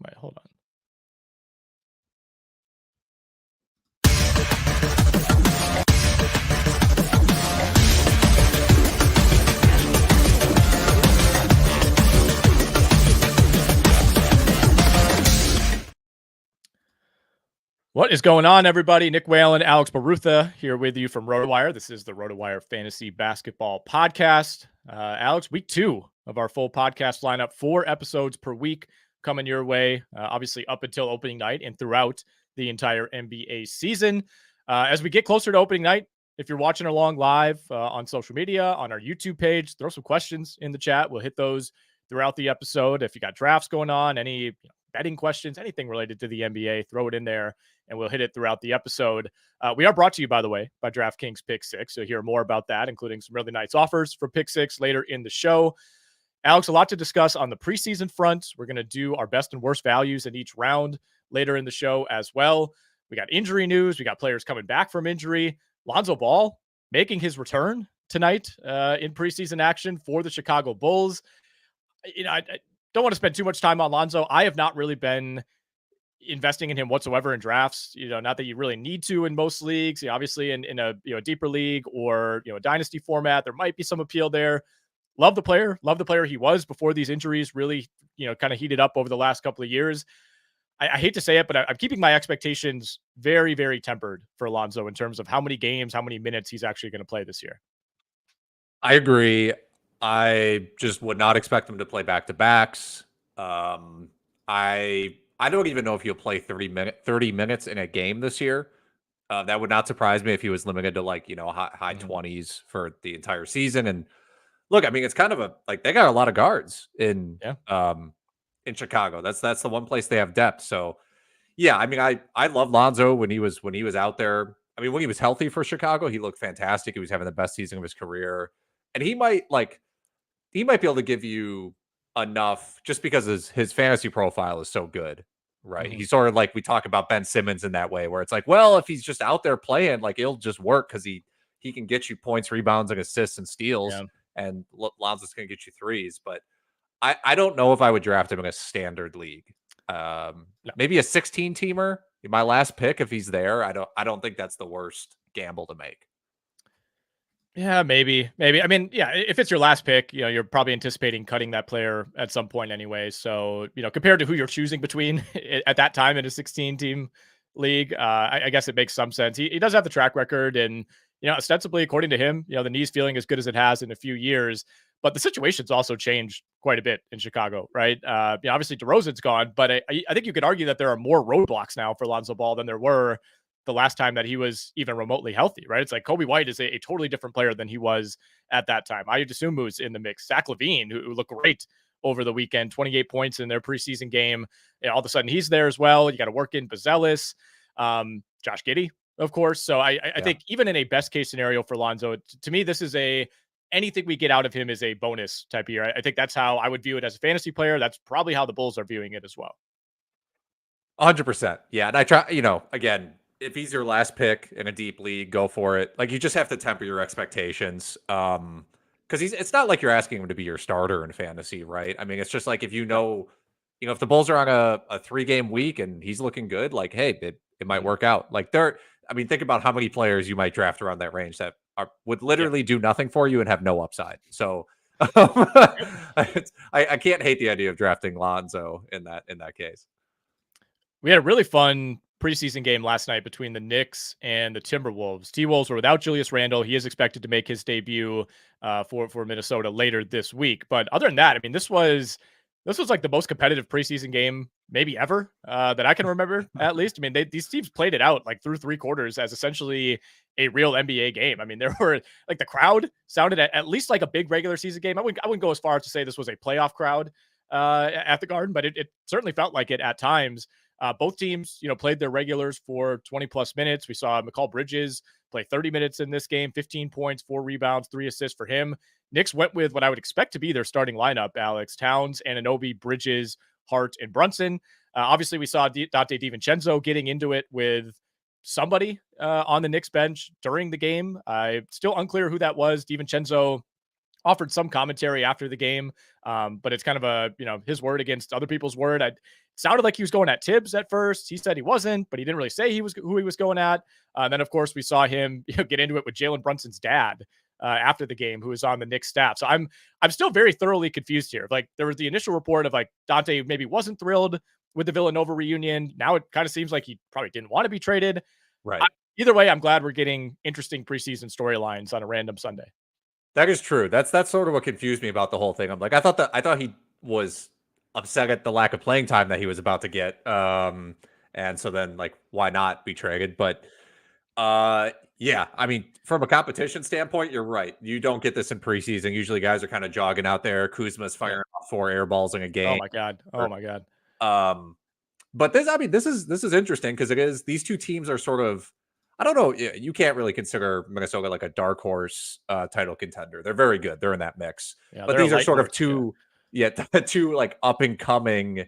Wait, hold on. What is going on, everybody? Nick Whalen, Alex Barutha here with you from RotoWire. This is the RotoWire Fantasy Basketball Podcast. Alex, week 2 of our full podcast lineup, 4 episodes per week coming your way, obviously up until opening night and throughout the entire NBA season. As we get closer to opening night, if you're watching along live on social media, on our YouTube page, throw some questions in the chat. We'll hit those throughout the episode. If you got drafts going on, any betting questions, anything related to the NBA, throw it in there, and we'll hit it throughout the episode. We are brought to you, by the way, by DraftKings Pick 6. You'll hear more about that, including some really nice offers for Pick 6 later in the show. Alex, a lot to discuss on the preseason front. We're going to do our best and worst values in each round later in the show as well. We got injury news. We got players coming back from injury. Lonzo Ball making his return tonight in preseason action for the Chicago Bulls. I don't want to spend too much time on Lonzo. I have not really been investing in him whatsoever in drafts. Not that you really need to in most leagues. Obviously in a deeper league or a dynasty format, there might be some appeal there. Love the player he was before these injuries really kind of heated up over the last couple of years. I hate to say it, but I'm keeping my expectations very, very tempered for Lonzo in terms of how many games, how many minutes he's actually going to play this year. I agree. I just would not expect him to play back-to-backs. I don't even know if he'll play 30 minutes in a game this year. That would not surprise me if he was limited to high 20s for the entire season. And look, I mean, it's kind of they got a lot of guards in Chicago. That's the one place they have depth. So yeah, I mean, I love Lonzo when he was out there. I mean, when he was healthy for Chicago, he looked fantastic. He was having the best season of his career. And he might be able to give you enough just because his fantasy profile is so good, right? He's sort of like we talk about Ben Simmons in that way, where it's like, well, if he's just out there playing, it'll just work because he can get you points, rebounds, and assists and steals, and Lonzo's going to get you threes. But I don't know if I would draft him in a standard league. Maybe a 16-teamer, my last pick if he's there. I don't think that's the worst gamble to make. Yeah, maybe. I mean, yeah, if it's your last pick, you're probably anticipating cutting that player at some point anyway. So, compared to who you're choosing between at that time in a 16-team league, I guess it makes some sense. He does have the track record, and ostensibly, according to him, the knee's feeling as good as it has in a few years. But the situation's also changed quite a bit in Chicago, right? Obviously, DeRozan's gone, but I think you could argue that there are more roadblocks now for Lonzo Ball than there were the last time that he was even remotely healthy, right? It's like Kobe White is a totally different player than he was at that time. Ayo Dosunmu's in the mix. Zach LaVine, who looked great over the weekend, 28 points in their preseason game. All of a sudden he's there as well. You got to work in Bazelis, Josh Giddey, of course. So I think even in a best case scenario for Lonzo, to me, this is anything we get out of him is a bonus type of year. I think that's how I would view it as a fantasy player. That's probably how the Bulls are viewing it as well. 100%. Yeah. And I try, again, if he's your last pick in a deep league, go for it. You just have to temper your expectations. Because it's not like you're asking him to be your starter in fantasy, right? I mean, it's just like if if the Bulls are on a 3-game week and he's looking good, hey, it might work out. Think about how many players you might draft around that range that would literally do nothing for you and have no upside. So I can't hate the idea of drafting Lonzo in that case. We had a really fun preseason game last night between the Knicks and the Timberwolves. T-Wolves were without Julius Randle. He is expected to make his debut for Minnesota later this week. But other than that, I mean, this was like the most competitive preseason game maybe ever that I can remember, at least. I mean, these teams played it out through 3 quarters as essentially a real NBA game. I mean, there were the crowd sounded at least like a big regular season game. I wouldn't go as far as to say this was a playoff crowd at the Garden, but it certainly felt like it at times. Both teams, played their regulars for 20 plus minutes. We saw Mikal Bridges play 30 minutes in this game, 15 points, 4 rebounds, 3 assists for him. Knicks went with what I would expect to be their starting lineup: Alex, Towns, Anunoby, Bridges, Hart, and Brunson. Obviously, we saw Dante DiVincenzo getting into it with somebody on the Knicks bench during the game. Still unclear who that was. DiVincenzo offered some commentary after the game, but it's kind of a, his word against other people's word. It sounded like he was going at Tibbs at first. He said he wasn't, but he didn't really say who he was going at. Then, of course, we saw him get into it with Jalen Brunson's dad after the game, who was on the Knicks staff. So I'm still very thoroughly confused here. Like, there was the initial report of like Dante maybe wasn't thrilled with the Villanova reunion. Now it kind of seems like he probably didn't want to be traded. Right. Either way, I'm glad we're getting interesting preseason storylines on a random Sunday. That is true. That's sort of what confused me about the whole thing. I'm like, I thought he was upset at the lack of playing time that he was about to get. And so then, like, why not be traded? But yeah, I mean, from a competition standpoint, you're right. You don't get this in preseason. Usually guys are kind of jogging out there. Kuzma's firing off 4 air balls in a game. Oh my God. But this is interesting because these two teams are sort of, I don't know. You can't really consider Minnesota like a dark horse title contender. They're very good. They're in that mix. Yeah, but these are sort of two like up and coming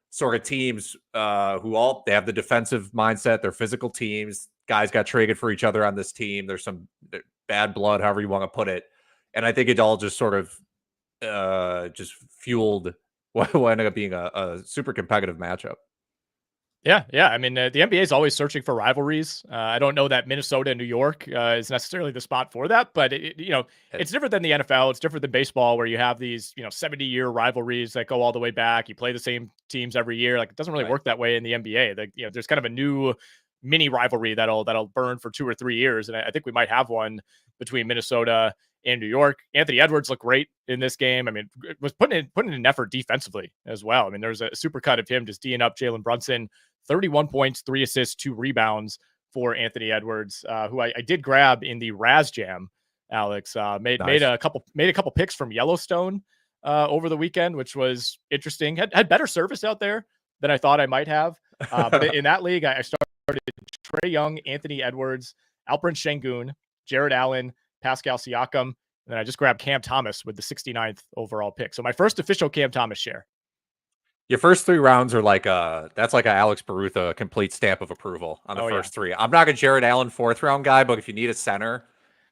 sort of teams who they have the defensive mindset. They're physical teams. Guys got traded for each other on this team. There's some bad blood, however you want to put it. And I think it all just sort of just fueled what ended up being a super competitive matchup. Yeah. I mean, the NBA is always searching for rivalries. I don't know that Minnesota and New York is necessarily the spot for that, but it's different than the NFL. It's different than baseball, where you have these 70-year rivalries that go all the way back. You play the same teams every year. Like, it doesn't really work that way in the NBA. There's kind of a new mini rivalry that'll burn for 2 or 3 years, and I think we might have one between Minnesota and New York. Anthony Edwards looked great in this game. I mean, was putting in an effort defensively as well. I mean, there's a super cut of him just D'ing up Jalen Brunson. 31 points, 3 assists, 2 rebounds for Anthony Edwards, who I did grab in the RazzJam. Alex made a couple picks from Yellowstone over the weekend, which was interesting. Had better service out there than I thought I might have. But in that league, I started Trae Young, Anthony Edwards, Alperen Şengün, Jared Allen, Pascal Siakam, and then I just grabbed Cam Thomas with the 69th overall pick. So my first official Cam Thomas share. Your first 3 rounds are like that's like an Alex Barutha complete stamp of approval on the first 3. I'm not a Jared Allen 4th round guy, but if you need a center,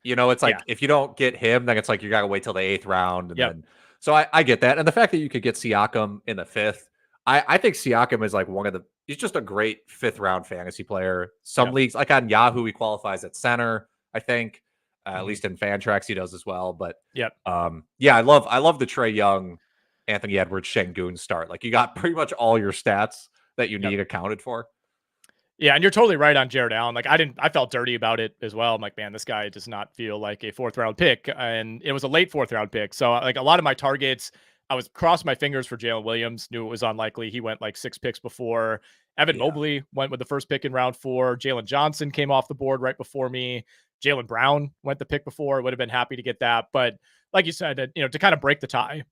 it's like if you don't get him, then it's like you got to wait till the 8th round. And then, so I get that. And the fact that you could get Siakam in the 5th, I think Siakam is like he's just a great 5th round fantasy player. Some leagues, like on Yahoo, he qualifies at center, I think. At least in Fantrax, he does as well. But I love the Trae Young, Anthony Edwards, Şengün start. Like, you got pretty much all your stats that you need accounted for. Yeah, and you're totally right on Jared Allen. Like, I felt dirty about it as well. I'm like, man, this guy does not feel like a 4th round pick, and it was a late 4th round pick. So like a lot of my targets, I was crossing my fingers for Jalen Williams. Knew it was unlikely. He went like 6 picks before. Evan Mobley went with the first pick in round 4. Jalen Johnson came off the board right before me. Jaylen Brown went the pick before. Would have been happy to get that, but like you said, to kind of break the tie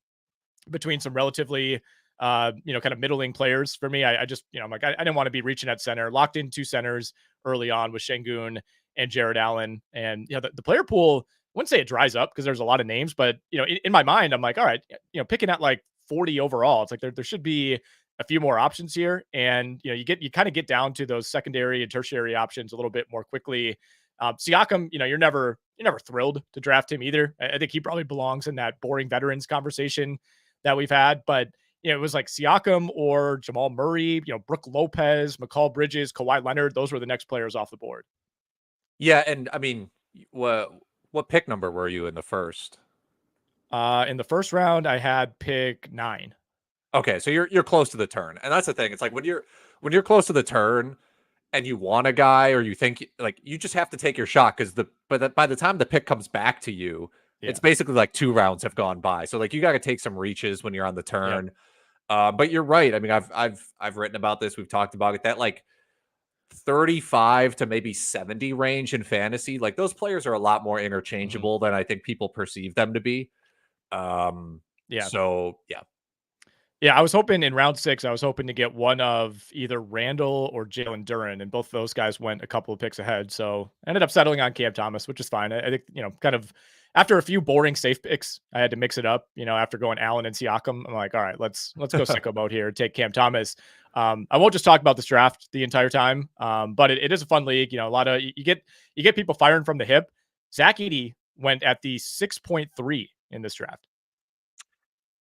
between some relatively, kind of middling players for me. I just, I'm like, I didn't want to be reaching at center. Locked in 2 centers early on with Şengün and Jared Allen. And, the player pool, I wouldn't say it dries up because there's a lot of names, but, in my mind, I'm like, all right, picking at like 40 overall, it's like there should be a few more options here. And, you kind of get down to those secondary and tertiary options a little bit more quickly. Siakam, you're never thrilled to draft him either. I think he probably belongs in that boring veterans conversation that we've had, but it was like Siakam or Jamal Murray, Brook Lopez, McCall Bridges, Kawhi Leonard. Those were the next players off the board. Yeah. And I mean, what pick number were you in the first? In the first round, I had pick 9. Okay. So you're close to the turn. And that's the thing. It's like when you're close to the turn and you want a guy, or you think like you just have to take your shot, because by the time the pick comes back to you, it's basically like 2 rounds have gone by. So like you got to take some reaches when you're on the turn. But you're right. I mean, I've written about this. We've talked about it, that like 35 to maybe 70 range in fantasy. Like, those players are a lot more interchangeable than I think people perceive them to be. So yeah. Yeah, I was hoping in round 6, I was hoping to get one of either Randall or Jalen Duren, and both of those guys went a couple of picks ahead. So I ended up settling on Cam Thomas, which is fine. I think, kind of after a few boring safe picks, I had to mix it up. After going Allen and Siakam, I'm like, all right, let's go sicko mode here, take Cam Thomas. I won't just talk about this draft the entire time, but it is a fun league. A lot of you get people firing from the hip. Zach Edey went at the 6.3 in this draft.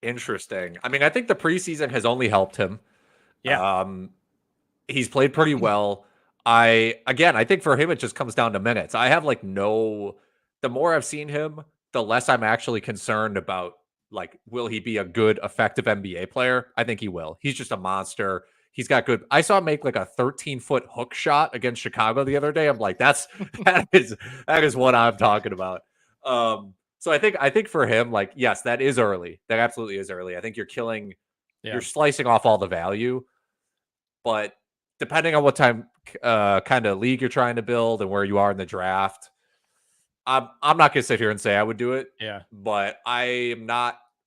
Interesting. I mean, I think the preseason has only helped him. Yeah. He's played pretty well. I think for him, it just comes down to minutes. I have the more I've seen him, the less I'm actually concerned about, like, will he be a good, effective NBA player? I think he will. He's just a monster. He's got good. I saw him make like a 13-foot hook shot against Chicago the other day. I'm like, that is what I'm talking about. So I think for him, like, yes, that is early. That absolutely is early. I think you're slicing off all the value, but depending on what time kind of league you're trying to build and where you are in the draft, I'm not going to sit here and say I would do it. Yeah. But I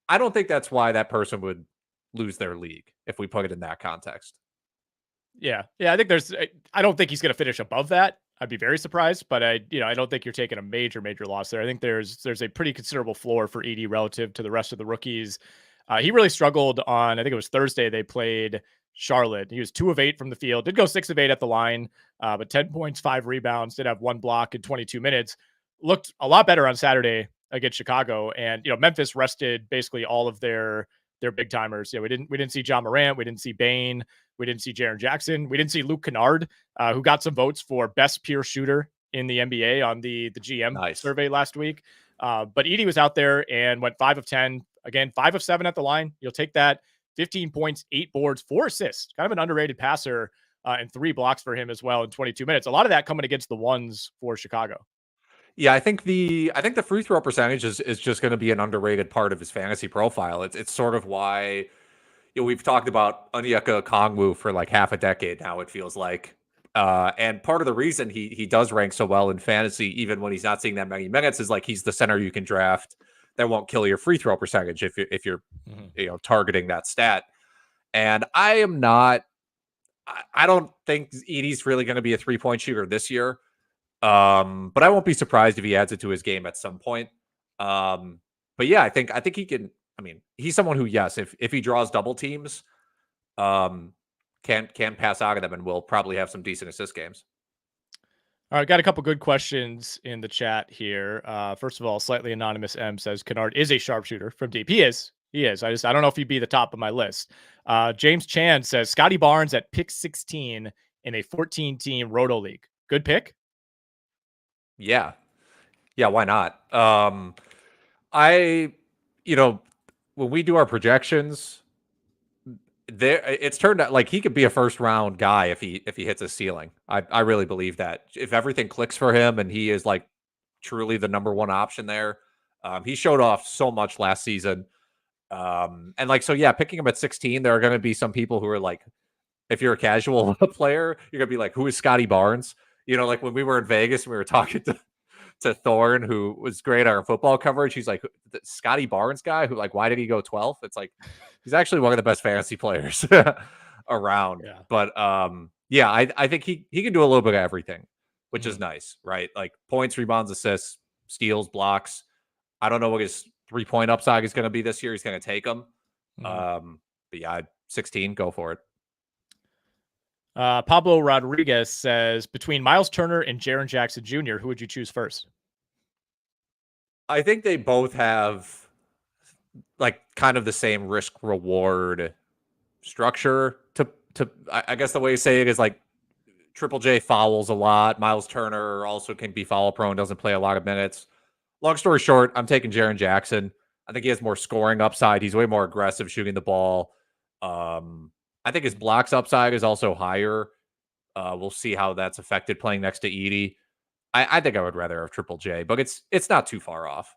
don't think that's why that person would lose their league if we put it in that context. Yeah. I think I don't think he's going to finish above that. I'd be very surprised, but I don't think you're taking a major loss there. I think there's a pretty considerable floor for Edey relative to the rest of the rookies. He really struggled on, I think it was Thursday, they played Charlotte. He was 2 of 8 from the field, did go 6 of 8 at the line, but 10 points, 5 rebounds, did have 1 block in 22 minutes. Looked a lot better on Saturday against Chicago. And, Memphis rested basically all of their big timers. We didn't see John Morant. We didn't see Bane. We didn't see Jaren Jackson. We didn't see Luke Kennard, who got some votes for best pure shooter in the NBA on the GM survey last week. But Edey was out there and went 5 of 10. Again, 5 of 7 at the line. You'll take that. 15 points, 8 boards, 4 assists. Kind of an underrated passer, and 3 blocks for him as well in 22 minutes. A lot of that coming against the ones for Chicago. Yeah, I think the free throw percentage is just going to be an underrated part of his fantasy profile. It's sort of why we've talked about Onyeka Okongwu for like half a decade now, it feels like. And part of the reason he does rank so well in fantasy, even when he's not seeing that many minutes, is like he's the center you can draft that won't kill your free throw percentage if you're targeting that stat. And I don't think Edey's really going to be a 3-point shooter this year. But I won't be surprised if he adds it to his game at some point. But yeah, I think he can. I mean, he's someone who, yes, if he draws double teams, can pass out of them and will probably have some decent assist games. All right, got a couple good questions in the chat here. First of all, slightly anonymous M says Kennard is a sharpshooter from deep. He is. I don't know if he'd be the top of my list. James Chan says Scottie Barnes at pick 16 in a 14-team Roto League. Good pick. Yeah, why not? When we do our projections, it's turned out like he could be a first round guy if he hits a ceiling. I really believe that if everything clicks for him and he is like truly the number one option there. He showed off so much last season. Picking him at 16, there are going to be some people who are like, if you're a casual player, you're going to be like, who is Scottie Barnes? Like when we were in Vegas, we were talking to Thorne, who was great on our football coverage. He's like, the Scottie Barnes guy who, like, why did he go 12th? It's like, he's actually one of the best fantasy players around. Yeah. But I think he can do a little bit of everything, which is nice, right? Like points, rebounds, assists, steals, blocks. I don't know what his 3-point upside is going to be this year. He's going to take them. But yeah, 16, go for it. Pablo Rodriguez says, between Myles Turner and Jaren Jackson Jr., who would you choose first? I think they both have like kind of the same risk reward structure I guess the way you say it is like Triple J fouls a lot. Myles Turner also can be foul prone, doesn't play a lot of minutes. Long story short, I'm taking Jaren Jackson. I think he has more scoring upside. He's way more aggressive shooting the ball. I think his blocks upside is also higher. We'll see how that's affected playing next to Edey. I think I would rather have Triple J, but it's not too far off.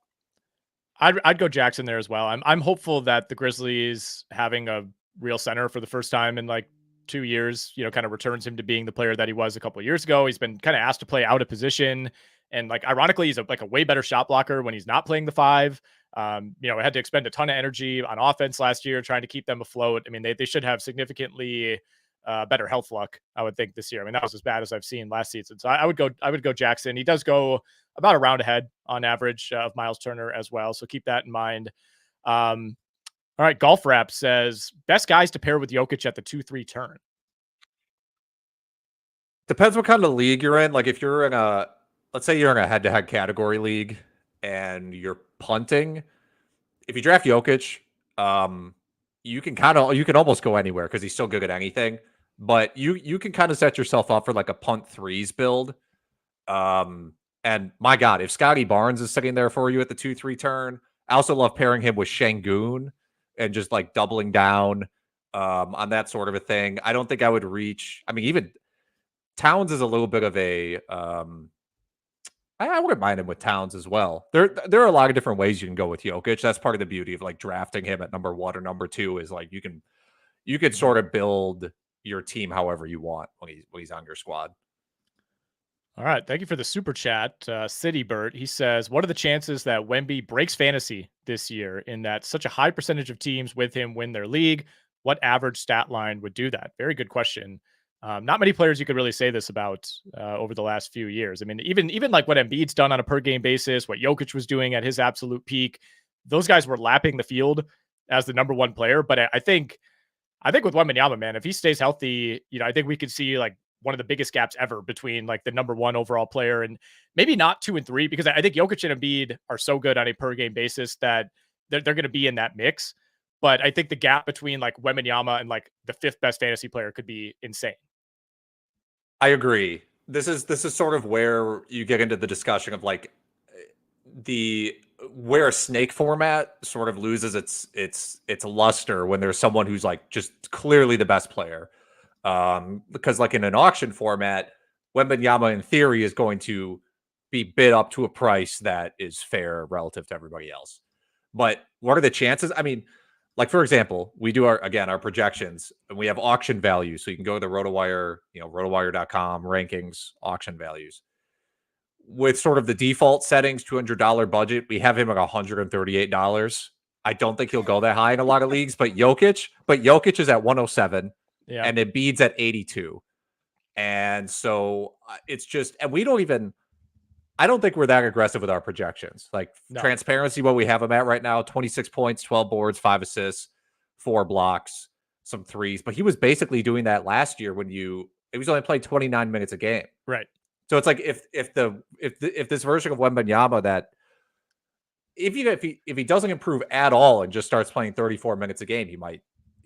I'd go Jackson there as well. I'm hopeful that the Grizzlies having a real center for the first time in like 2 years, kind of returns him to being the player that he was a couple of years ago. He's been kind of asked to play out of position. And like, ironically, he's a way better shot blocker when he's not playing the 5. I had to expend a ton of energy on offense last year, trying to keep them afloat. I mean, they should have significantly better health luck, I would think, this year. I mean, that was as bad as I've seen last season. So I would go Jackson. He does go about a round ahead on average of Myles Turner as well. So keep that in mind. All right. Golf Rap says best guys to pair with Jokic at the 2-3 turn. Depends what kind of league you're in. Like if you're let's say you're in a head-to-head category league and you're punting, if you draft Jokic, you can almost go anywhere because he's so good at anything. But you can kind of set yourself up for like a punt threes build. And my God, if Scottie Barnes is sitting there for you at the 2-3 turn, I also love pairing him with Şengün and just like doubling down on that sort of a thing. I don't think I would reach. I mean, even Towns is a little bit of a. I wouldn't mind him with Towns as well. There are a lot of different ways you can go with Jokic. That's part of the beauty of like drafting him at number 1 or number 2 is like you could sort of build your team however you want when he's on your squad. All right. Thank you for the super chat. City Bert, he says, what are the chances that Wemby breaks fantasy this year in that such a high percentage of teams with him win their league? What average stat line would do that? Very good question. Not many players you could really say this about over the last few years. I mean, even like what Embiid's done on a per game basis, what Jokic was doing at his absolute peak, those guys were lapping the field as the number 1 player. But I think with Wembanyama, man, if he stays healthy, I think we could see like one of the biggest gaps ever between like the number 1 overall player and maybe not 2 and 3, because I think Jokic and Embiid are so good on a per game basis that they're going to be in that mix. But I think the gap between like Wembanyama and like the 5th best fantasy player could be insane. I agree. This is sort of where you get into the discussion of like where a snake format sort of loses its luster when there's someone who's like just clearly the best player. Because like in an auction format, Wembanyama in theory is going to be bid up to a price that is fair relative to everybody else. But what are the chances? I mean, like, for example, we do our projections and we have auction values. So you can go to the RotoWire, rotowire.com rankings, auction values. With sort of the default settings, $200 budget, we have him at $138. I don't think he'll go that high in a lot of leagues, but Jokic is at 107 and Embiid's at 82. And so it's just, and I don't think we're that aggressive with our projections. Like transparency, what we have him at right now, 26 points, 12 boards, 5 assists, 4 blocks, some threes. But he was basically doing that last year when he was only playing 29 minutes a game. Right. So it's like if this version of Wembanyama that if he doesn't improve at all and just starts playing 34 minutes a game, he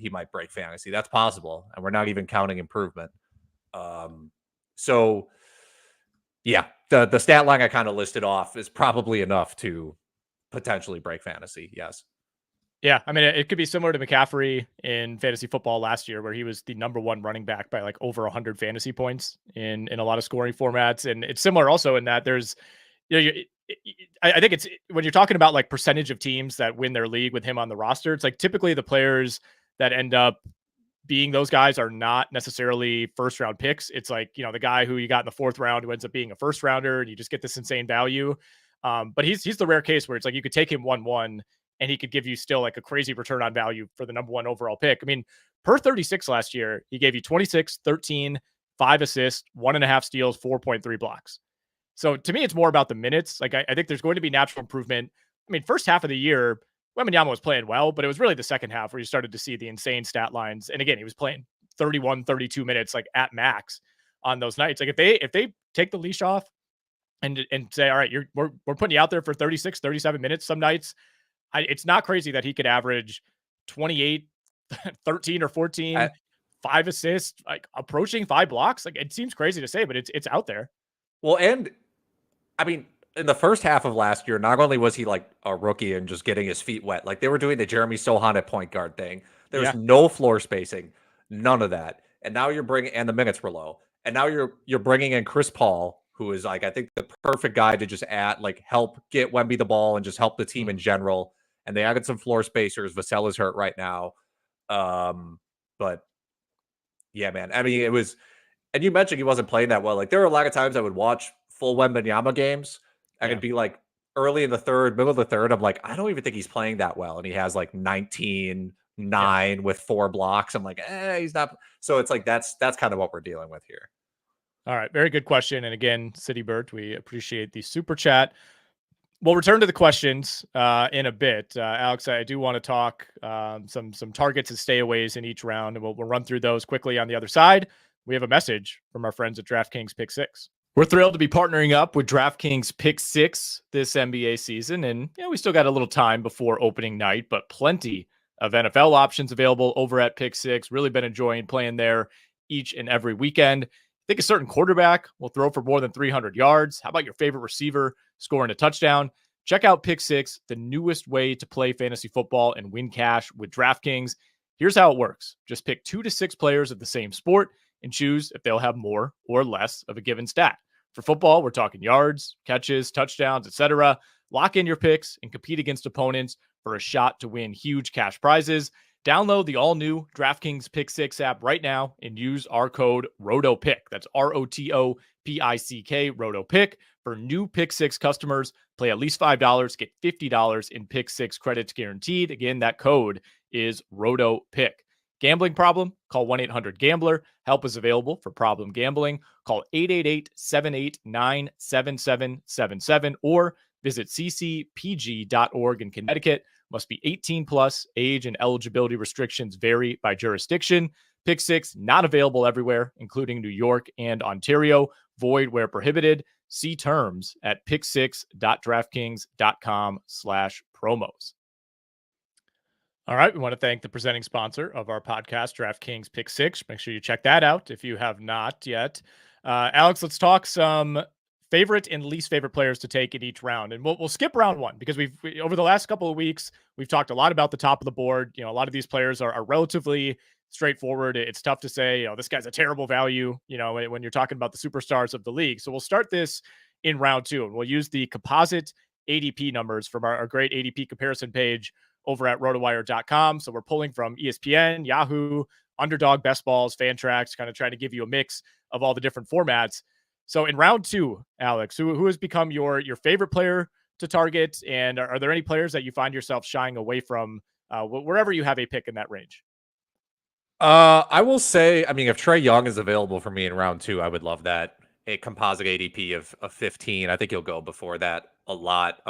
might break fantasy. That's possible. And we're not even counting improvement. So yeah, the stat line I kind of listed off is probably enough to potentially break fantasy. Yes. Yeah. I mean, it could be similar to McCaffrey in fantasy football last year, where he was the number 1 running back by like over 100 fantasy points in a lot of scoring formats. And it's similar also in that there's, I think it's when you're talking about like percentage of teams that win their league with him on the roster, it's like typically the players that end up being those guys are not necessarily first round picks. It's like, the guy who you got in the 4th round who ends up being a first rounder and you just get this insane value. But he's the rare case where it's like you could take him 1-1 and he could give you still like a crazy return on value for the number 1 overall pick. I mean, per 36 last year, he gave you 26, 13, 5 assists, 1.5 steals, 4.3 blocks. So to me, it's more about the minutes. Like I think there's going to be natural improvement. I mean, first half of the year, Wembanyama was playing well, but it was really the second half where you started to see the insane stat lines. And again, he was playing 31, 32 minutes, like at max on those nights. Like if they take the leash off and say, all right, we're putting you out there for 36, 37 minutes some nights, it's not crazy that he could average 28, 13 or 14, 5 assists, like approaching 5 blocks. Like it seems crazy to say, but it's out there. Well, and I mean, in the first half of last year, not only was he like a rookie and just getting his feet wet, like they were doing the Jeremy Sohan at point guard thing. There was no floor spacing, none of that. And now and the minutes were low. And now you're bringing in Chris Paul, who is like, I think the perfect guy to just help get Wemby the ball and just help the team in general. And they added some floor spacers. Vassell is hurt right now. But yeah, man, I mean, it was, and you mentioned he wasn't playing that well. Like there were a lot of times I would watch full Wembanyama games. I could be like early in the 3rd, middle of the 3rd. I'm like, I don't even think he's playing that well. And he has like 19, 9 with 4 blocks. I'm like, he's not. So it's like, that's kind of what we're dealing with here. All right. Very good question. And again, City Bert, we appreciate the super chat. We'll return to the questions in a bit. Alex, I do want to talk some targets and stayaways in each round, and we'll run through those quickly on the other side. We have a message from our friends at DraftKings Pick 6. We're thrilled to be partnering up with DraftKings Pick 6 this NBA season. And we still got a little time before opening night, but plenty of NFL options available over at Pick 6. Really been enjoying playing there each and every weekend. I think a certain quarterback will throw for more than 300 yards. How about your favorite receiver scoring a touchdown? Check out Pick 6, the newest way to play fantasy football and win cash with DraftKings. Here's how it works. Just pick 2 to 6 players of the same sport and choose if they'll have more or less of a given stat. For football, we're talking yards, catches, touchdowns, etc. Lock in your picks and compete against opponents for a shot to win huge cash prizes. Download the all-new DraftKings Pick 6 app right now and use our code ROTOPICK. That's ROTOPICK, ROTOPICK. For new Pick 6 customers, play at least $5, get $50 in Pick 6 credits guaranteed. Again, that code is ROTOPICK. Gambling problem? Call 1-800-GAMBLER. Help is available for problem gambling. Call 888-789-7777 or visit ccpg.org in Connecticut. Must be 18 plus. Age and eligibility restrictions vary by jurisdiction. Pick 6 not available everywhere, including New York and Ontario. Void where prohibited. See terms at pick6.draftkings.com/promos. All right. We want to thank the presenting sponsor of our podcast, DraftKings Pick 6. Make sure you check that out if you have not yet. Alex, let's talk some favorite and least favorite players to take in each round. And we'll skip round one because over the last couple of weeks, we've talked a lot about the top of the board. A lot of these players are relatively straightforward. It's tough to say, this guy's a terrible value, when you're talking about the superstars of the league. So we'll start this in round two, and we'll use the composite ADP numbers from our great ADP comparison page over at rotowire.com. So we're pulling from ESPN, Yahoo, Underdog, Best Balls, Fantrax, kind of trying to give you a mix of all the different formats. So in round two, Alex, who has become your favorite player to target? And are there any players that you find yourself shying away from wherever you have a pick in that range? I will say, if Trae Young is available for me in round two, I would love that. A composite ADP of 15. I think he'll go before that a lot.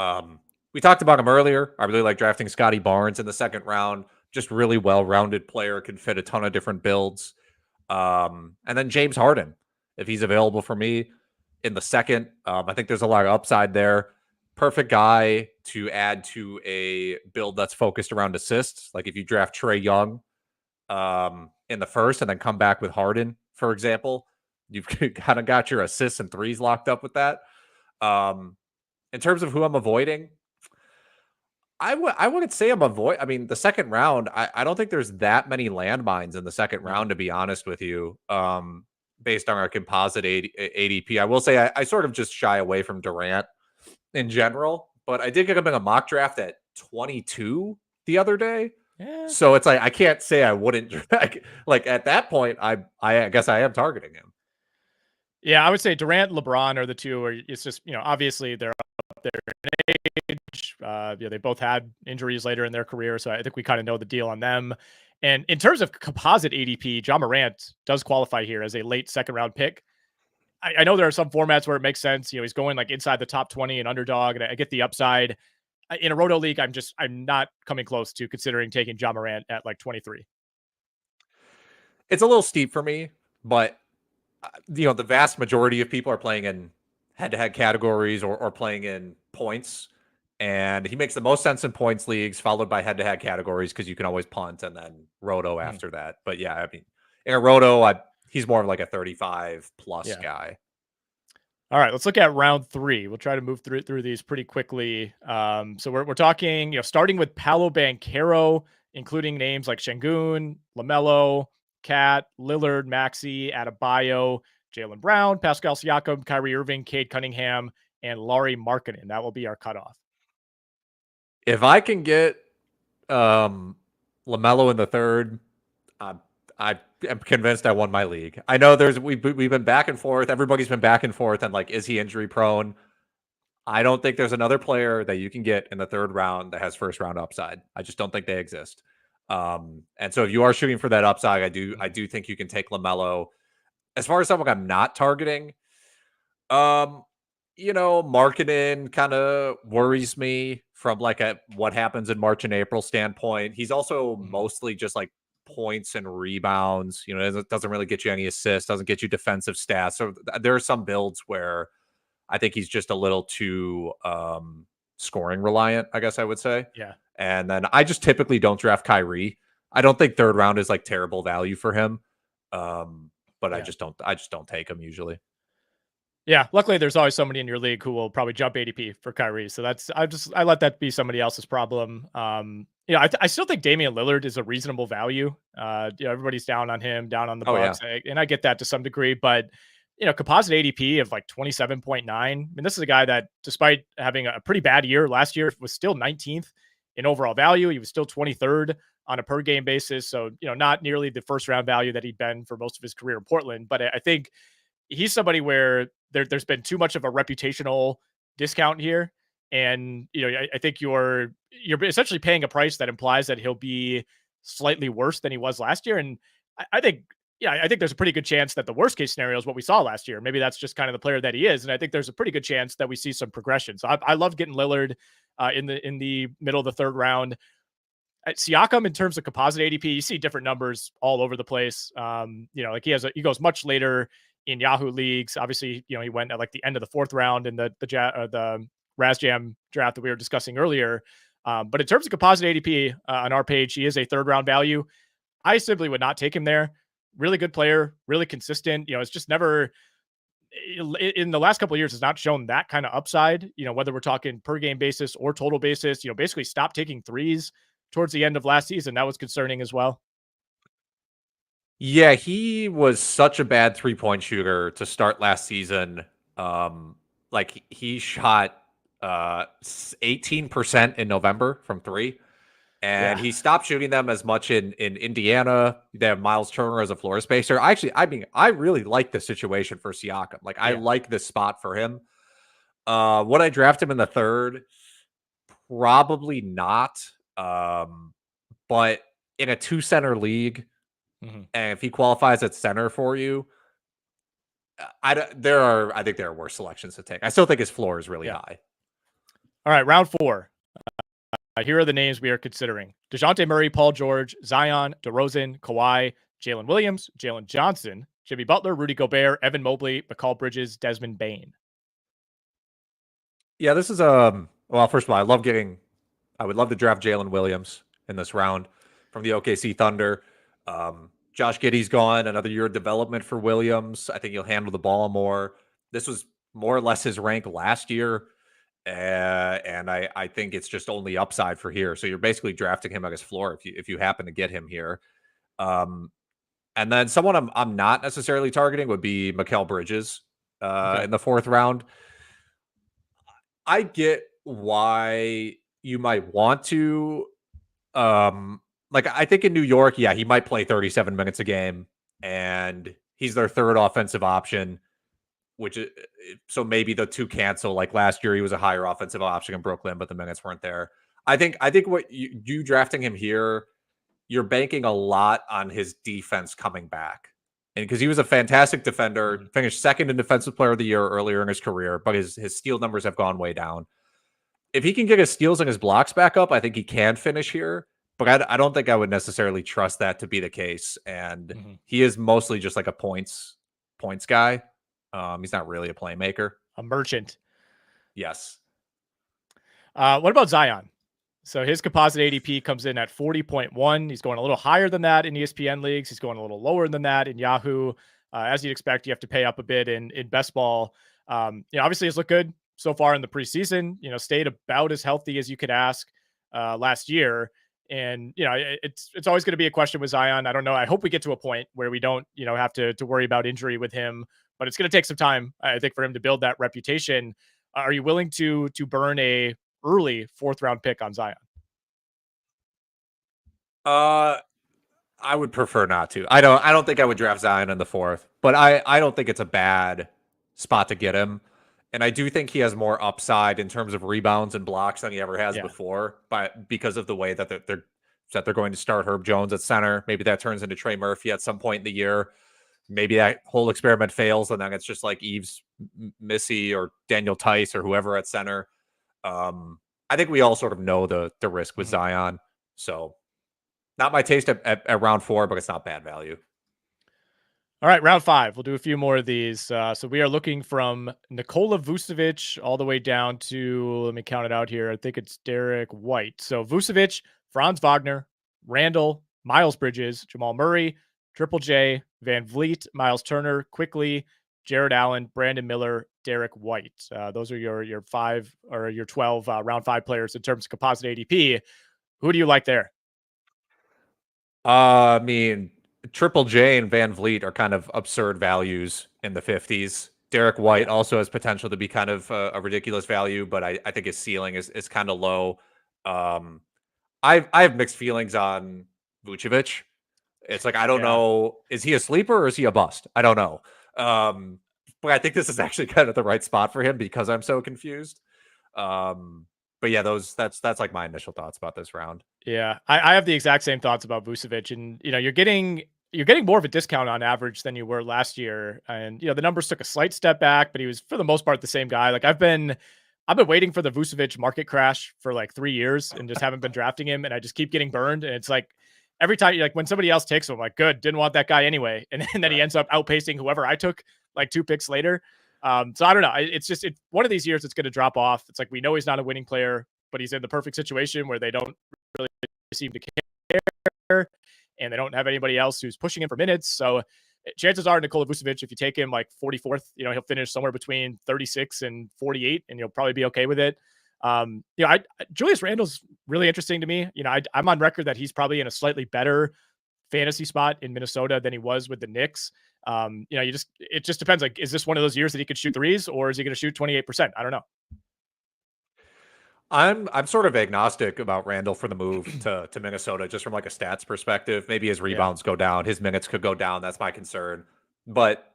We talked about him earlier. I really like drafting Scottie Barnes in the second round. Just really well-rounded player, can fit a ton of different builds. And then James Harden, if he's available for me in the second. I think there's a lot of upside there. Perfect guy to add to a build that's focused around assists. Like if you draft Trae Young in the first and then come back with Harden, for example, you've kind of got your assists and threes locked up with that. In terms of who I'm avoiding, I wouldn't say I'm the second round, I don't think there's that many landmines in the second round, to be honest with you, based on our composite ADP. I will say I sort of just shy away from Durant in general, but I did get him in a mock draft at 22 the other day. Yeah. So it's like, I can't say I wouldn't. Like at that point, I guess I am targeting him. Yeah, I would say Durant, LeBron are the two where it's just, obviously they're up there in age. They both had injuries later in their career, so I think we kind of know the deal on them. And in terms of composite ADP, Ja Morant does qualify here as a late second round pick. I know there are some formats where it makes sense. He's going like inside the top 20 in Underdog, and I get the upside. In a Roto league, I'm not coming close to considering taking Ja Morant at like 23. It's a little steep for me, but the vast majority of people are playing in head-to-head categories or playing in points, and he makes the most sense in points leagues, followed by head-to-head categories because you can always punt and then Roto after that. But yeah, in a Roto, he's more of like a 35 plus guy. All right, let's look at round three. We'll try to move through these pretty quickly. So we're talking, starting with Paolo Banchero, including names like Şengün, LaMelo, Cat, Lillard, Maxey, Adebayo, Jaylen Brown, Pascal Siakam, Kyrie Irving, Cade Cunningham, and Lauri Markkanen. That will be our cutoff. If I can get LaMelo in the third, I am convinced I won my league. I know we've been back and forth. Everybody's been back and forth. And like, is he injury prone? I don't think there's another player that you can get in the third round that has first round upside. I just don't think they exist. And so if you are shooting for that upside, I do think you can take LaMelo. As far as someone I'm not targeting, Markkanen kind of worries me from like what happens in March and April standpoint. He's also mostly just like points and rebounds. You know, it doesn't really get you any assists, doesn't get you defensive stats. So there are some builds where I think he's just a little too scoring reliant, I guess I would say. Yeah. And then I just typically don't draft Kyrie. I don't think third round is like terrible value for him. But Yeah. I just don't take him usually. Yeah, luckily there's always somebody in your league who will probably jump ADP for Kyrie. So I let that be somebody else's problem. I still think Damian Lillard is a reasonable value. Everybody's down on him, down on the Oh, yeah. Bucks, and I get that to some degree, but composite ADP of like 27.9. I mean, this is a guy that, despite having a pretty bad year last year, was still 19th in overall value. He was still 23rd on a per game basis. So, not nearly the first round value that he'd been for most of his career in Portland. But I think he's somebody where there's been too much of a reputational discount here. And, I think you're essentially paying a price that implies that he'll be slightly worse than he was last year. And I think there's a pretty good chance that the worst case scenario is what we saw last year. Maybe that's just kind of the player that he is. And I think there's a pretty good chance that we see some progression. So I love getting Lillard in the middle of the third round. Siakam, in terms of composite ADP, you see different numbers all over the place. Like he goes much later in Yahoo leagues. Obviously, he went at like the end of the fourth round in the RazzJam draft that we were discussing earlier. But in terms of composite ADP on our page, he is a third round value. I simply would not take him there. Really good player, really consistent. It's just never in the last couple of years has not shown that kind of upside. Whether we're talking per game basis or total basis. Basically stopped taking threes towards the end of last season. That was concerning as well. Yeah, he was such a bad 3-point shooter to start last season. Like he shot 18% in November from three. And he stopped shooting them as much in Indiana. They have Myles Turner as a floor spacer. I really like the situation for Siakam. Like, I like this spot for him. Would I draft him in the third? Probably not. But in a 2-center league, and if he qualifies at center for you, I think there are worse selections to take. I still think his floor is really high. All right, round 4. Here are the names we are considering: DeJounte Murray, Paul George, Zion, DeRozan, Kawhi, Jalen Williams, Jalen Johnson, Jimmy Butler, Rudy Gobert, Evan Mobley, McCall Bridges, Desmond Bane. Yeah, this is well, first of all, I would love to draft Jalen Williams in this round from the OKC Thunder. Josh Giddey's gone, another year of development for Williams. I think he'll handle the ball more. This was more or less his rank last year. And I think it's just only upside for here. So you're basically drafting him at his floor if you happen to get him here. And then someone I'm not necessarily targeting would be McCall Bridges in the fourth round. I get why you might want to. I think in New York, he might play 37 minutes a game, and he's their third offensive option. So maybe the two cancel. Like last year, he was a higher offensive option in Brooklyn, but the minutes weren't there. I think what you drafting him here, you're banking a lot on his defense coming back. And because he was a fantastic defender, finished second in defensive player of the year earlier in his career, but his steal numbers have gone way down. If he can get his steals and his blocks back up, I think he can finish here. But I don't think I would necessarily trust that to be the case. And he is mostly just like a points guy. He's not really a playmaker. A merchant. Yes. What about Zion? So his composite ADP comes in at 40.1. He's going a little higher than that in ESPN leagues. He's going a little lower than that in Yahoo. As you'd expect, you have to pay up a bit in best ball. Obviously he's looked good so far in the preseason, stayed about as healthy as you could ask last year. And, it's always going to be a question with Zion. I don't know. I hope we get to a point where we don't, have to worry about injury with him, but it's going to take some time, I think, for him to build that reputation. Are you willing to burn a early fourth round pick on Zion? I would prefer not to. I don't think I would draft Zion in the fourth, but I don't think it's a bad spot to get him. And I do think he has more upside in terms of rebounds and blocks than he ever has before, but because of the way that they're going to start Herb Jones at center. Maybe that turns into Trey Murphy at some point in the year. Maybe that whole experiment fails, and then it's just like Yves Missy or Daniel Tice or whoever at center. I think we all sort of know the risk with Zion. So Not my taste at round 4, but it's not bad value. All right, round 5. We'll do a few more of these. So we are looking from Nikola Vucevic all the way down to, let me count it out here. I think it's Derek White. So Vucevic, Franz Wagner, Randall, Miles Bridges, Jamal Murray, Triple J, Van Vliet, Myles Turner, Quickly, Jared Allen, Brandon Miller, Derek White. Those are your 5 or your 12 round 5 players in terms of composite ADP. Who do you like there? I mean, Triple J and Van Vliet are kind of absurd values in the 50s. Derek White also has potential to be kind of a ridiculous value, but I think his ceiling is kind of low. I have mixed feelings on Vucevic. It's like, I don't know, is he a sleeper or is he a bust? I don't know. But I think this is actually kind of the right spot for him because I'm so confused. But yeah, that's like my initial thoughts about this round. Yeah, I have the exact same thoughts about Vucevic, and you're getting more of a discount on average than you were last year, and the numbers took a slight step back, but he was for the most part the same guy. Like I've been waiting for the Vucevic market crash for like 3 years and just haven't been drafting him, and I just keep getting burned. And it's like every time, like when somebody else takes him, I'm like, good, didn't want that guy anyway, and then he ends up outpacing whoever I took like 2 picks later. So I don't know. It's just one of these years it's going to drop off. It's like we know he's not a winning player, but he's in the perfect situation where they don't really seem to care, and they don't have anybody else who's pushing him for minutes. So chances are Nikola Vucevic, if you take him like 44th, he'll finish somewhere between 36 and 48, and you'll probably be okay with it. Julius Randle's really interesting to me. I'm on record that he's probably in a slightly better fantasy spot in Minnesota than he was with the Knicks. It just depends. Like, is this one of those years that he could shoot threes, or is he going to shoot 28%? I don't know. I'm sort of agnostic about Randall for the move to Minnesota, just from like a stats perspective. Maybe his rebounds go down, his minutes could go down. That's my concern. But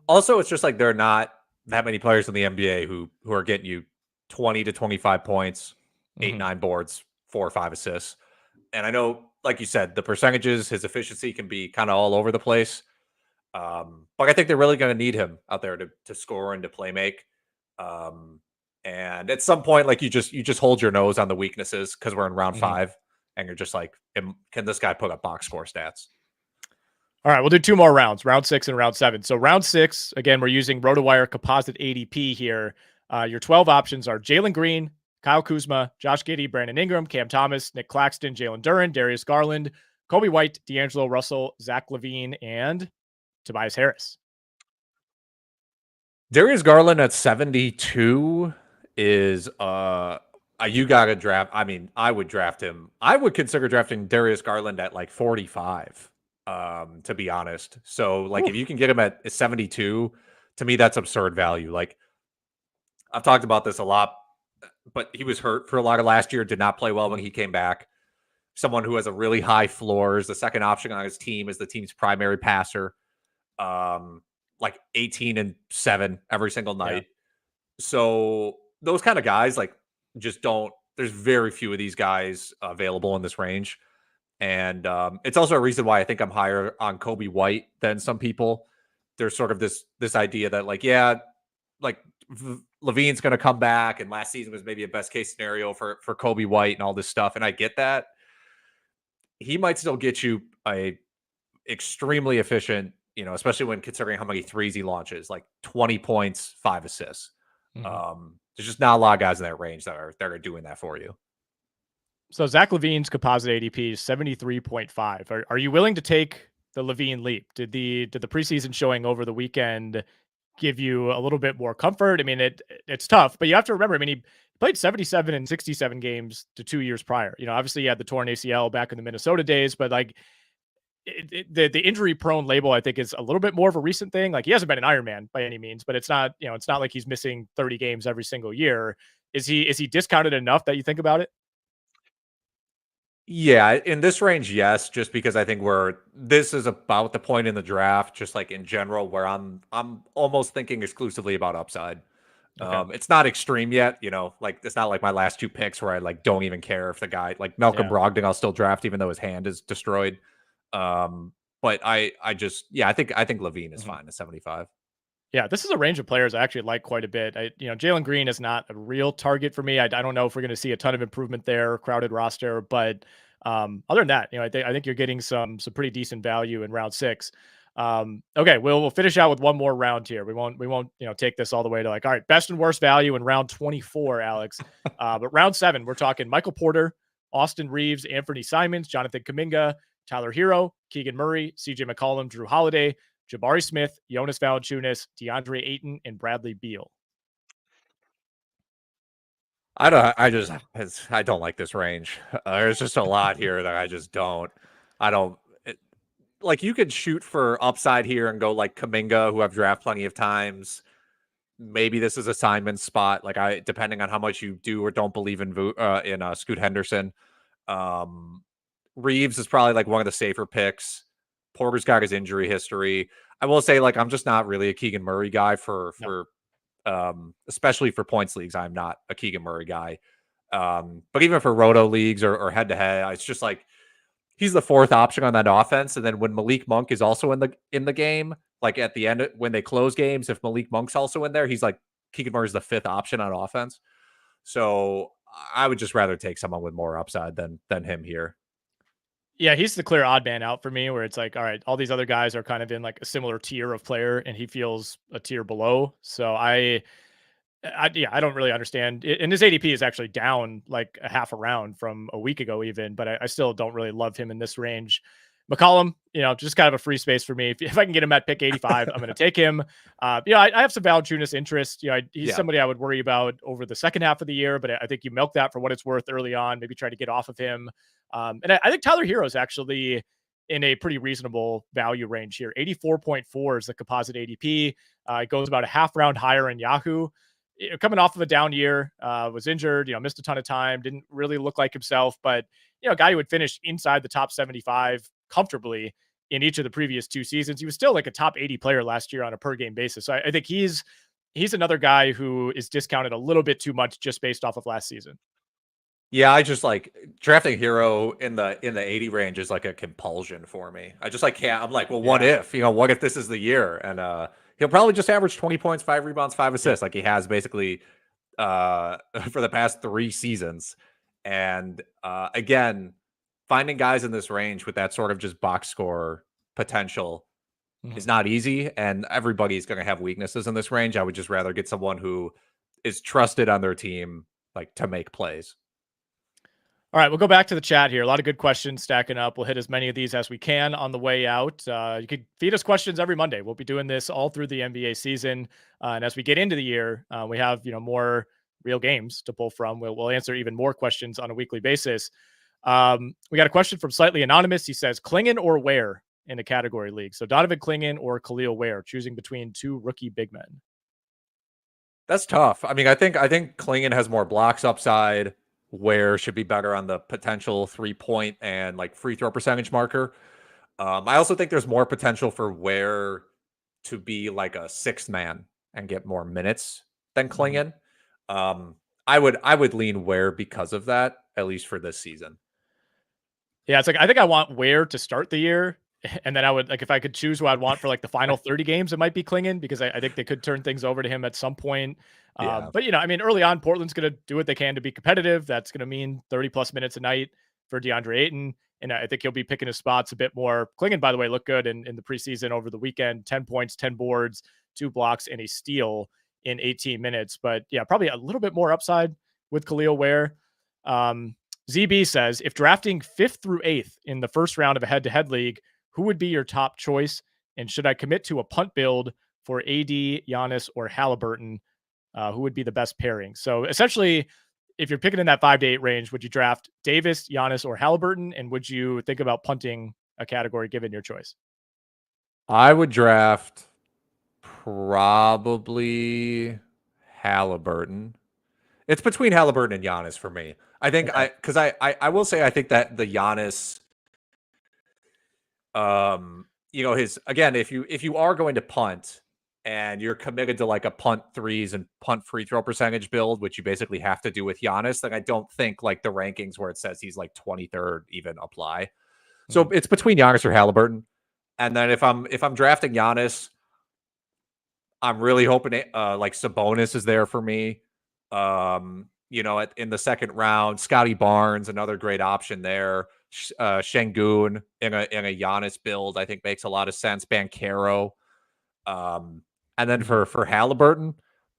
also, it's just like there are not that many players in the NBA who are getting you 20 to 25 points, 8, 9 boards, 4 or 5 assists. And I know, like you said, the percentages, his efficiency can be kind of all over the place. But I think they're really going to need him out there to score and to play make. And at some point, like you just hold your nose on the weaknesses because we're in round 5, and you're just like, can this guy put up box score stats? All right, we'll do 2 more rounds, round 6 and round 7. So round 6, again, we're using RotoWire composite ADP here. Your 12 options are Jalen Green, Kyle Kuzma, Josh Giddey, Brandon Ingram, Cam Thomas, Nick Claxton, Jalen Duren, Darius Garland, Kobe White, D'Angelo Russell, Zach LaVine, and Tobias Harris. Darius Garland at 72 is you gotta draft. I mean, I would draft him. I would consider drafting Darius Garland at like 45, to be honest. So like if you can get him at 72, to me that's absurd value. Like I've talked about this a lot, but he was hurt for a lot of last year, did not play well when he came back. Someone who has a really high floor, is the second option on his team, is the team's primary passer. Like 18 and 7 every single night. So those kind of guys, like, just don't. There's very few of these guys available in this range, and it's also a reason why I think I'm higher on Kobe White than some people. There's sort of this idea that like, Levine's going to come back, and last season was maybe a best case scenario for Kobe White and all this stuff, and I get that. He might still get you a extremely efficient, especially when considering how many threes he launches, like 20 points, 5 assists. There's just not a lot of guys in that range that are doing that for you. So Zach LaVine's composite ADP is 73.5. Are you willing to take the LaVine leap? Did the preseason showing over the weekend give you a little bit more comfort? I mean, it's tough, but you have to remember, I mean, he played 77 and 67 games to 2 years prior. Obviously he had the torn ACL back in the Minnesota days, but like the injury prone label, I think, is a little bit more of a recent thing. Like he hasn't been an Iron Man by any means, but it's not like he's missing 30 games every single year. Is he discounted enough that you think about it? Yeah, in this range, yes, just because I think this is about the point in the draft, just like in general, where I'm almost thinking exclusively about upside. Okay. It's not extreme yet, like it's not like my last 2 picks where I like don't even care if the guy like Malcolm Brogdon I'll still draft even though his hand is destroyed. But I think LaVine is fine at 75. Yeah, this is a range of players I actually like quite a bit. Jalen Green is not a real target for me. I don't know if we're going to see a ton of improvement there, crowded roster, but Other than that, I think you're getting some pretty decent value in round 6. Okay, we'll finish out with one more round here. We won't take this all the way to like, all right, best and worst value in round 24, Alex. But round 7, we're talking Michael Porter, Austin Reeves, Anthony Simons, Jonathan Kuminga, Tyler Hero, Keegan Murray, CJ McCollum, Drew Holiday, Jabari Smith, Jonas Valanciunas, DeAndre Ayton, and Bradley Beal. I don't like this range. There's just a lot here that I just don't. Like, you could shoot for upside here and go like Kuminga, who I've drafted plenty of times. Maybe this is a Simon spot. Like, depending on how much you do or don't believe in Scoot Henderson. Reeves is probably like one of the safer picks. Porter's got his injury history. I will say, like, I'm just not really a Keegan Murray guy for especially for points leagues. I'm not a Keegan Murray guy. But even for roto leagues or head to head, it's just like he's the 4th option on that offense. And then when Malik Monk is also in the game, like at the end when they close games, if Malik Monk's also in there, he's like Keegan Murray's the 5th option on offense. So I would just rather take someone with more upside than him here. Yeah, he's the clear odd man out for me, where it's like, all right, all these other guys are kind of in like a similar tier of player, and he feels a tier below. So I don't really understand. And his ADP is actually down like a half a round from a week ago, even. But I still don't really love him in this range. McCollum, just kind of a free space for me. If I can get him at pick 85, I'm going to take him. I have some Valanciunas interest. He's somebody I would worry about over the second half of the year, but I think you milk that for what it's worth early on. Maybe try to get off of him. And I think Tyler Hero is actually in a pretty reasonable value range here. 84.4 is the composite ADP. It goes about a half round higher in Yahoo. Coming off of a down year, was injured, missed a ton of time, didn't really look like himself, but a guy who would finish inside the top 75 comfortably in each of the previous 2 seasons. He was still like a top 80 player last year on a per game basis. So I think he's another guy who is discounted a little bit too much just based off of last season. Yeah, I just like drafting Hero in the 80 range is like a compulsion for me. I just like can't. I'm like, well, what if this is the year? And he'll probably just average 20 points, 5 rebounds, 5 assists, like he has basically for the past 3 seasons. And again, finding guys in this range with that sort of just box score potential is not easy, and everybody's going to have weaknesses in this range. I would just rather get someone who is trusted on their team, like, to make plays. All right, we'll go back to the chat here. A lot of good questions stacking up. We'll hit as many of these as we can on the way out. You could feed us questions every Monday. We'll be doing this all through the NBA season. And as we get into the year, we have more real games to pull from. We'll answer even more questions on a weekly basis. We got a question from Slightly Anonymous. He says, Clingan or Ware in a category league? So Donovan Clingan or Kel'el Ware, choosing between 2 rookie big men. That's tough. I mean, I think Clingan has more blocks upside. Ware should be better on the potential 3-point and like free throw percentage marker. I also think there's more potential for Ware to be like a 6th man and get more minutes than Clingan. I would lean Ware because of that, at least for this season. Yeah, it's like I think I want Ware to start the year, and then I would, like, if I could choose who I'd want for like the final 30 games, it might be Clingan, because I think they could turn things over to him at some point. But early on, Portland's going to do what they can to be competitive. That's going to mean 30 plus minutes a night for DeAndre Ayton. And I think he'll be picking his spots a bit more. Clingan, by the way, looked good in the preseason over the weekend. 10 points, 10 boards, 2 blocks, and a steal in 18 minutes. But yeah, probably a little bit more upside with Kel'el Ware. ZB says, if drafting 5th through 8th in the first round of a head-to-head league, who would be your top choice? And should I commit to a punt build for AD, Giannis, or Haliburton? Who would be the best pairing? So essentially, if you're picking in that 5 to 8 range, would you draft Davis, Giannis, or Haliburton? And would you think about punting a category given your choice? I would draft probably Haliburton. It's between Haliburton and Giannis for me. I think I will say I think that the Giannis, if you are going to punt and you're committed to like a punt threes and punt free throw percentage build, which you basically have to do with Giannis, then I don't think like the rankings where it says he's like 23rd even apply. So it's between Giannis or Haliburton. And then if I'm drafting Giannis, I'm really hoping like Sabonis is there for me. In the second round, Scottie Barnes, another great option there. Şengün in a Giannis build, I think makes a lot of sense. Banchero. And then for Haliburton,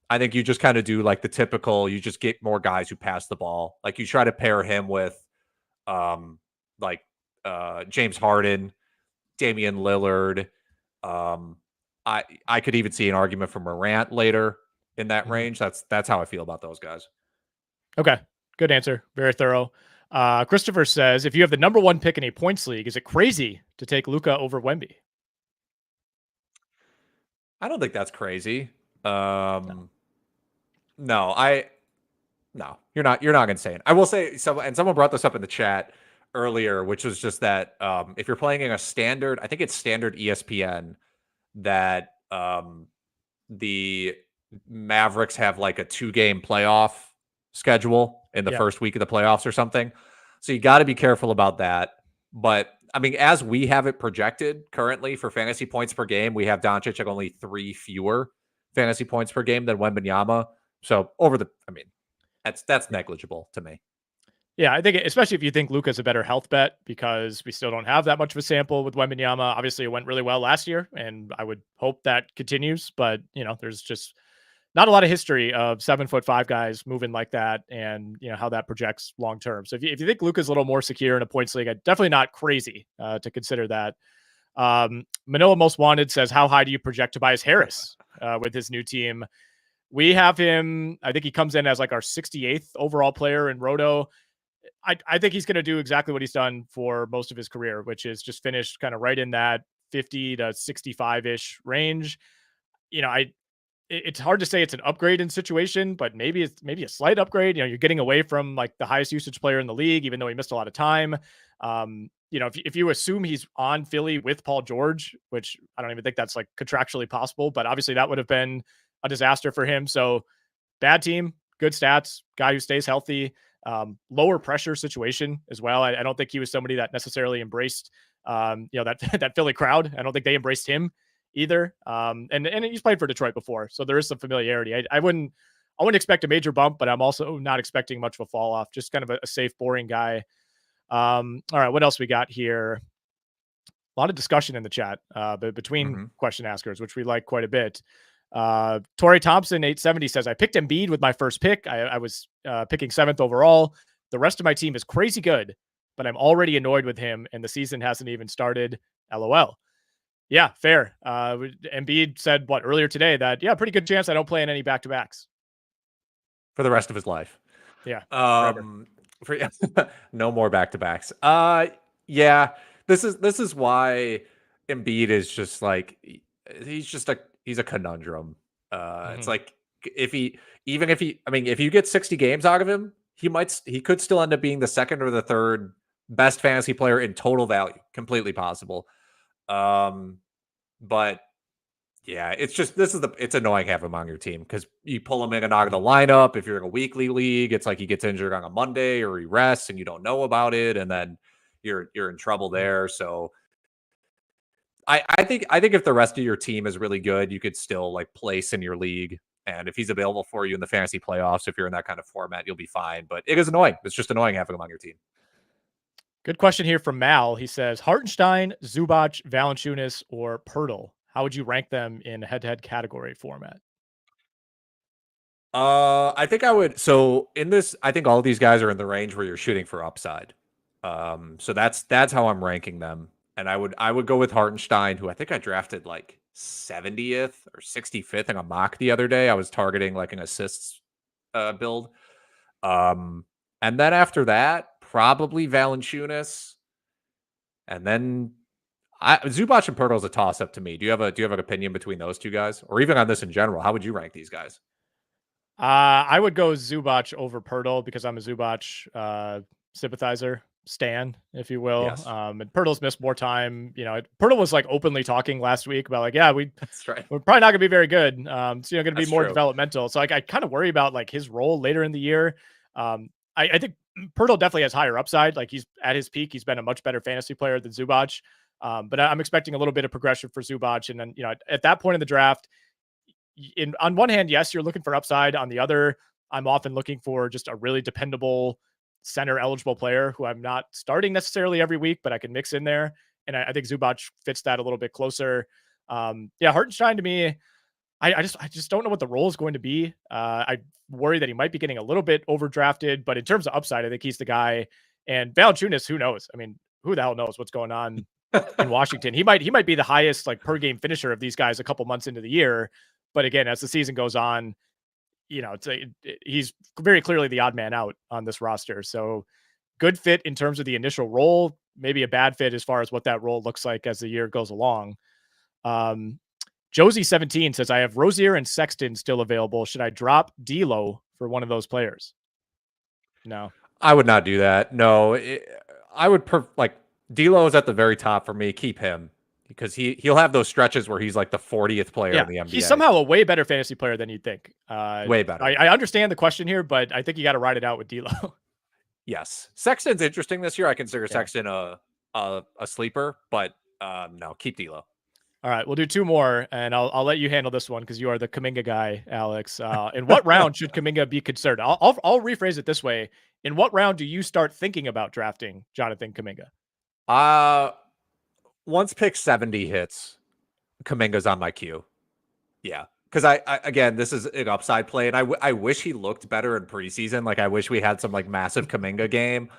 I think you just kind of do like the typical, you just get more guys who pass the ball. Like you try to pair him with like James Harden, Damian Lillard. I could even see an argument for Morant later in that range. That's how I feel about those guys. Okay. Good answer. Very thorough. Christopher says, if you have the number 1 pick in a points league, is it crazy to take Luka over Wemby? I don't think that's crazy. No, you're not insane. I will say someone brought this up in the chat earlier, which was just that if you're playing in a standard, I think it's standard ESPN, that the Mavericks have like a 2-game playoff schedule in the first week of the playoffs or something. So you got to be careful about that. But I mean, as we have it projected currently for fantasy points per game, we have Doncic at only 3 fewer fantasy points per game than Wembanyama. So that's negligible to me. Yeah, I think especially if you think Luka's a better health bet, because we still don't have that much of a sample with Wembanyama. Obviously, it went really well last year, and I would hope that continues. But there's just not a lot of history of 7'5" guys moving like that, and how that projects long term. So if you think Luka's a little more secure in a points league, definitely not crazy to consider that. Manila Most Wanted says, how high do you project Tobias Harris with his new team? We have him. I think he comes in as like our 68th overall player in Roto. I think he's going to do exactly what he's done for most of his career, which is just finish kind of right in that 50 to 65-ish range. It's hard to say it's an upgrade in situation, but maybe it's a slight upgrade. You're getting away from like the highest usage player in the league, even though he missed a lot of time. If you assume he's on Philly with Paul George, which I don't even think that's like contractually possible, but obviously that would have been a disaster for him. So bad team, good stats, guy who stays healthy. Lower pressure situation as well. I don't think he was somebody that necessarily embraced, that Philly crowd. I don't think they embraced him either. And he's played for Detroit before, so there is some familiarity. I wouldn't expect a major bump, but I'm also not expecting much of a fall off. Just kind of a safe, boring guy. All right, what else we got here? A lot of discussion in the chat, but between question askers, which we like quite a bit. Torrey Thompson 870 says, I picked Embiid with my first pick. I was picking 7th overall. The rest of my team is crazy good, but I'm already annoyed with him, and the season hasn't even started. LOL. Yeah, fair. Embiid said earlier today that pretty good chance I don't play in any back-to-backs for the rest of his life. Yeah. No more back-to-backs. Yeah. This is why Embiid is just like, he's a conundrum. It's like if you get 60 games out of him, he could still end up being the 2nd or the 3rd best fantasy player in total value. Completely possible. But yeah, it's annoying having him on your team because you pull him in and out of the lineup. If you're in a weekly league, it's like he gets injured on a Monday or he rests and you don't know about it, and then you're in trouble there. So I think if the rest of your team is really good, you could still like place in your league. And if he's available for you in the fantasy playoffs, if you're in that kind of format, you'll be fine. But it is annoying. It's just annoying having him on your team. Good question here from Mal. He says, Hartenstein, Zubac, Valanciunas, or Poeltl. How would you rank them in head-to-head category format? I think I would. So in this, I think all of these guys are in the range where you're shooting for upside. So that's how I'm ranking them. And I would go with Hartenstein, who I think I drafted like 70th or 65th in a mock the other day. I was targeting like an assists build. And then after that, probably Valanciunas. And then Zubac and Poeltl is a toss up to me. Do you have an opinion between those two guys, or even on this in general? How would you rank these guys? I would go Zubac over Poeltl because I'm a Zubac sympathizer, stan, if you will. Yes. And Poeltl's missed more time. Poeltl was like openly talking last week about like, that's right. We're probably not gonna be very good. Going to be more true. developmental. So like, I kind of worry about like his role later in the year. I think Poeltl definitely has higher upside. Like he's at his peak, he's been a much better fantasy player than Zubac. But I'm expecting a little bit of progression for Zubac. And then, at that point in the draft, on one hand, yes, you're looking for upside. On the other, I'm often looking for just a really dependable center eligible player who I'm not starting necessarily every week, but I can mix in there. And I think Zubac fits that a little bit closer. Hartenstein to me, I just don't know what the role is going to be. I worry that he might be getting a little bit overdrafted, but in terms of upside, I think he's the guy. And Valanciunas, who knows? I mean, who the hell knows what's going on in Washington? He might be the highest like per game finisher of these guys a couple months into the year. But again, as the season goes on, he's very clearly the odd man out on this roster. So good fit in terms of the initial role, maybe a bad fit as far as what that role looks like as the year goes along. Josie17 says, I have Rozier and Sexton still available. Should I drop D'Lo for one of those players? No. I would not do that. No, I would D'Lo is at the very top for me. Keep him because he'll have those stretches where he's like the 40th player in the NBA. He's somehow a way better fantasy player than you'd think. Way better. I understand the question here, but I think you got to ride it out with D'Lo. Yes, Sexton's interesting this year. I consider Sexton a sleeper, but no, keep D'Lo. All right, we'll do two more, and I'll let you handle this one because you are the Kuminga guy, Alex. In what round should Kuminga be considered? I'll rephrase it this way: in what round do you start thinking about drafting Jonathan Kuminga? Once pick 70 hits, Kuminga's on my queue. Yeah, because I again, this is an upside play, and I wish he looked better in preseason. Like I wish we had some like massive Kuminga game.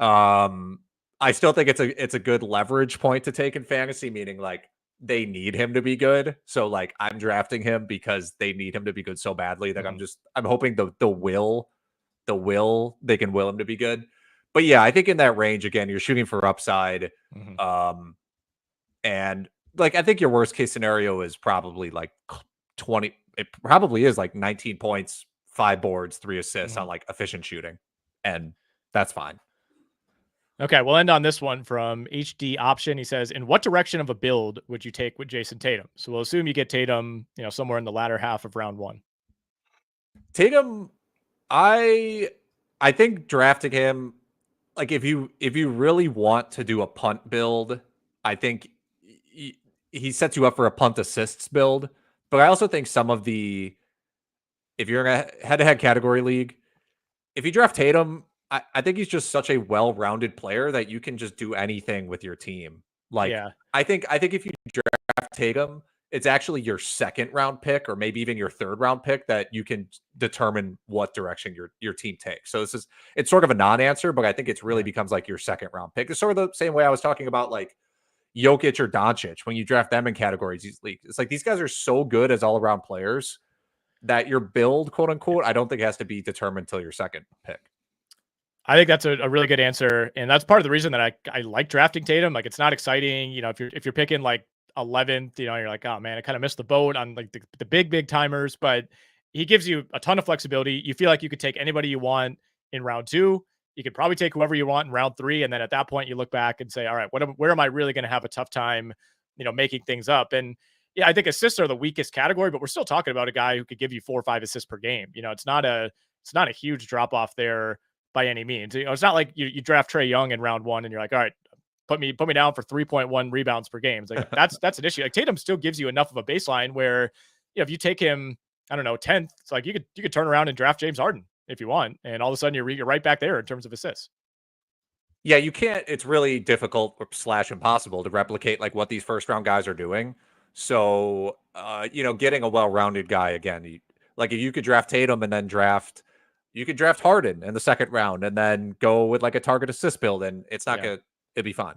I still think it's a good leverage point to take in fantasy, meaning like they need him to be good. So like I'm drafting him because they need him to be good so badly that I'm hoping the will they can will him to be good. But yeah, I think in that range again, you're shooting for upside. And like I think your worst case scenario is probably like 20. It probably is like 19 points, 5 boards, 3 assists on like efficient shooting. And that's fine. Okay, we'll end on this one from HD Option. He says, in what direction of a build would you take with Jayson Tatum? So we'll assume you get Tatum, somewhere in the latter half of round 1. Tatum, I think drafting him, like if you really want to do a punt build, I think he sets you up for a punt assists build. But I also think if you're in a head-to-head category league, if you draft Tatum, I think he's just such a well-rounded player that you can just do anything with your team. Like, I think if you draft Tatum, it's actually your second round pick or maybe even your third round pick that you can determine what direction your team takes. So it's sort of a non-answer, but I think it's really becomes like your second round pick. It's sort of the same way I was talking about like Jokic or Doncic when you draft them in categories. It's like these guys are so good as all-around players that your build, quote unquote, I don't think it has to be determined until your second pick. I think that's a really good answer. And that's part of the reason that I like drafting Tatum. Like, it's not exciting. If you're picking like 11th, you're like, oh man, I kind of missed the boat on like the big timers, but he gives you a ton of flexibility. You feel like you could take anybody you want in round 2. You could probably take whoever you want in round 3. And then at that point you look back and say, all right, where am I really going to have a tough time, making things up? And yeah, I think assists are the weakest category, but we're still talking about a guy who could give you 4 or 5 assists per game. It's not a huge drop off there by any means. It's not like you draft Trae Young in round 1 and you're like, all right, put me down for 3.1 rebounds per game. It's like that's an issue. Like Tatum still gives you enough of a baseline where if you take him, I don't know, 10th, it's like you could turn around and draft James Harden if you want, and all of a sudden you're right back there in terms of assists. Yeah, you can't. It's really difficult / impossible to replicate like what these first round guys are doing. So, getting a well-rounded guy again, like if you could draft Tatum and then you could draft Harden in the second round and then go with like a target assist build, and it's not gonna. It'd be fine.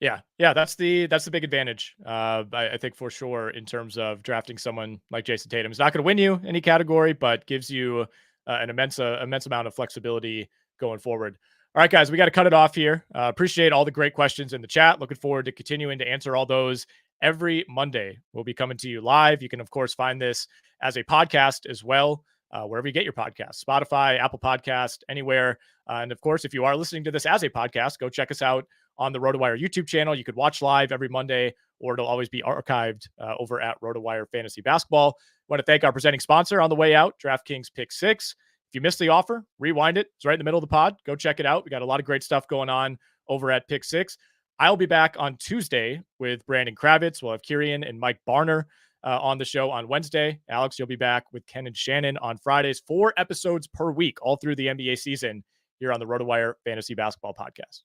Yeah, that's the big advantage. I think for sure in terms of drafting someone like Jayson Tatum. It's not going to win you any category, but gives you an immense amount of flexibility going forward. All right, guys, we got to cut it off here. Appreciate all the great questions in the chat. Looking forward to continuing to answer all those every Monday. We'll be coming to you live. You can, of course, find this as a podcast as well, wherever you get your podcasts, Spotify, Apple Podcast, anywhere. And of course, if you are listening to this as a podcast, go check us out on the RotoWire YouTube channel. You could watch live every Monday, or it'll always be archived over at RotoWire Fantasy Basketball. I want to thank our presenting sponsor on the way out, DraftKings Pick 6. If you missed the offer, rewind it. It's right in the middle of the pod. Go check it out. We got a lot of great stuff going on over at Pick 6. I'll be back on Tuesday with Brandon Kravitz. We'll have Kirian and Mike Barner on the show on Wednesday. Alex, you'll be back with Ken and Shannon on Fridays. 4 episodes per week all through the NBA season here on the RotoWire Fantasy Basketball Podcast.